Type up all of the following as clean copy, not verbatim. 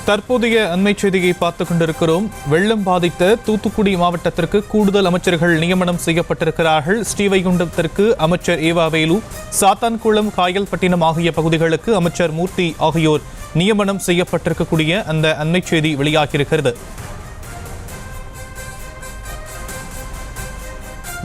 தற்போதைய அண்மை செய்தியை பார்த்துக் கொண்டிருக்கிறோம். வெள்ளம் பாதித்த தூத்துக்குடி மாவட்டத்திற்கு கூடுதல் அமைச்சர்கள் நியமனம் செய்யப்பட்டிருக்கிறார்கள். ஸ்ரீவைகுண்டத்திற்கு அமைச்சர் ஏவா வேலு, சாத்தான்குளம், காயல்பட்டினம் ஆகிய பகுதிகளுக்கு அமைச்சர் மூர்த்தி ஆகியோர் நியமனம் செய்யப்பட்டிருக்கக்கூடிய அந்த அண்மை செய்தி வெளியாகியிருக்கிறது.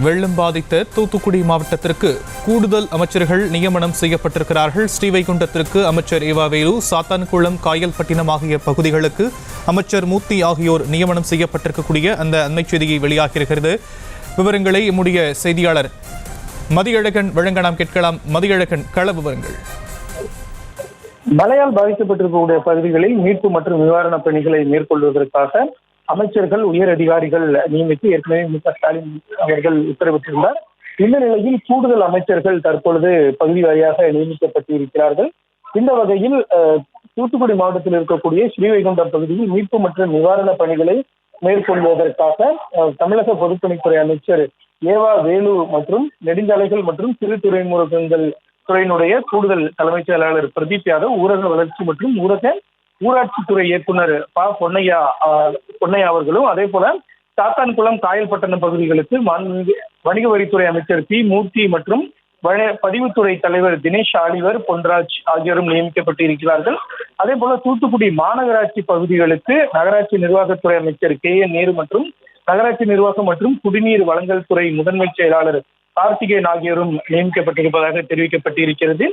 வெள்ளம் பாதித்த தூத்துக்குடி மாவட்டத்திற்கு கூடுதல் அமைச்சர்கள் நியமனம் செய்யப்பட்டிருக்கிறார்கள். ஸ்ரீவைகுண்டத்திற்கு அமைச்சர் ஏவா வேலு, சாத்தான்குளம், காயல்பட்டினம் ஆகிய பகுதிகளுக்கு அமைச்சர் மூர்த்தி ஆகியோர் நியமனம் செய்யப்பட்டிருக்கக்கூடிய அந்த அண்மை செய்தியை வெளியாகியிருக்கிறது. விவரங்களை நம்முடைய செய்தியாளர் மதியழகன் வழங்க நாம் கேட்கலாம். மதியழகன், கள விவரங்கள். மழையால் பாதிக்கப்பட்டிருக்கக்கூடிய பகுதிகளில் மீட்பு மற்றும் நிவாரணப் பணிகளை மேற்கொள்வதற்காக அமைச்சர்கள், உயர் அதிகாரிகள் நியமித்து ஏற்கனவே மு.க. ஸ்டாலின் அவர்கள் உத்தரவிட்டிருந்தார். இந்த நிலையில் கூடுதல் அமைச்சர்கள் தற்பொழுது பகுதி வாரியாக நியமிக்கப்பட்டிருக்கிறார்கள். இந்த வகையில் தூத்துக்குடி மாவட்டத்தில் இருக்கக்கூடிய ஸ்ரீவைகுண்டம் பகுதியில் மீட்பு மற்றும் நிவாரணப் பணிகளை மேற்கொள்வதற்காக தமிழக பொதுப்பணித்துறை அமைச்சர் ஏவா வேலு மற்றும் நெடுஞ்சாலைகள் மற்றும் சிறு துறைமுகங்கள் துறையினுடைய கூடுதல் தலைமைச் செயலாளர் பிரதீப் யாதவ், ஊரக வளர்ச்சி மற்றும் ஊராட்சித்துறை இயக்குனர் பொன்னையா அவர்களும், அதே போல சாத்தான்குளம், காயல்பட்டினம் பகுதிகளுக்கு வணிக வரித்துறை அமைச்சர் பி. மூர்த்தி மற்றும் பதிவுத்துறை தலைவர் தினேஷ் ஆலிவர் பொன்ராஜ் ஆகியோரும் நியமிக்கப்பட்டிருக்கிறார்கள். அதே போல தூத்துக்குடி மாநகராட்சி பகுதிகளுக்கு நகராட்சி நிர்வாகத்துறை அமைச்சர் கே.என். நேரு மற்றும் நகராட்சி நிர்வாகம் மற்றும் குடிநீர் வழங்கல் துறை முதன்மை செயலாளர் கார்த்திகேயன் ஆகியோரும் நியமிக்கப்பட்டிருப்பதாக தெரிவிக்கப்பட்டிருக்கிறது.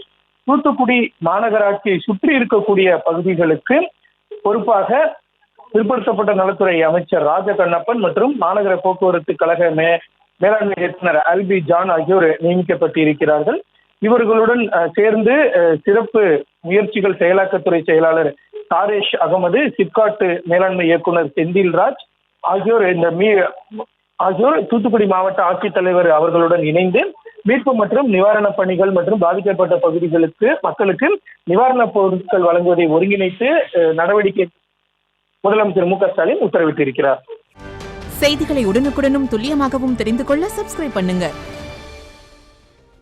தூத்துக்குடி மாநகராட்சியை சுற்றி இருக்கக்கூடிய பகுதிகளுக்கு பொறுப்பாக பிற்படுத்தப்பட்ட நலத்துறை அமைச்சர் ராஜகண்ணப்பன் மற்றும் மாநகர போக்குவரத்து கழக மேலாண்மை இயக்குனர் அல்பி ஜான் ஆகியோர் நியமிக்கப்பட்டிருக்கிறார்கள். இவர்களுடன் சேர்ந்து சிறப்பு முயற்சிகள் செயலாக்கத்துறை செயலாளர் தாரேஷ் அகமது, சிப்காட் மேலாண்மை இயக்குனர் செந்தில்ராஜ் ஆகியோர் தூத்துக்குடி மாவட்ட ஆட்சித்தலைவர் அவர்களுடன் இணைந்து மீட்பு மற்றும் நிவாரணப் பணிகள் மற்றும் பாதிக்கப்பட்ட பகுதிகளுக்கு மக்களுக்கு நிவாரணப் பொருட்கள் வழங்குவதை ஒருங்கிணைத்து நடவடிக்கை முதலமைச்சர் மு.க. ஸ்டாலின் உத்தரவிட்டிருக்கிறார். செய்திகளை உடனுக்குடனும் துல்லியமாகவும் தெரிந்து கொள்ள சப்ஸ்கிரைப் பண்ணுங்க.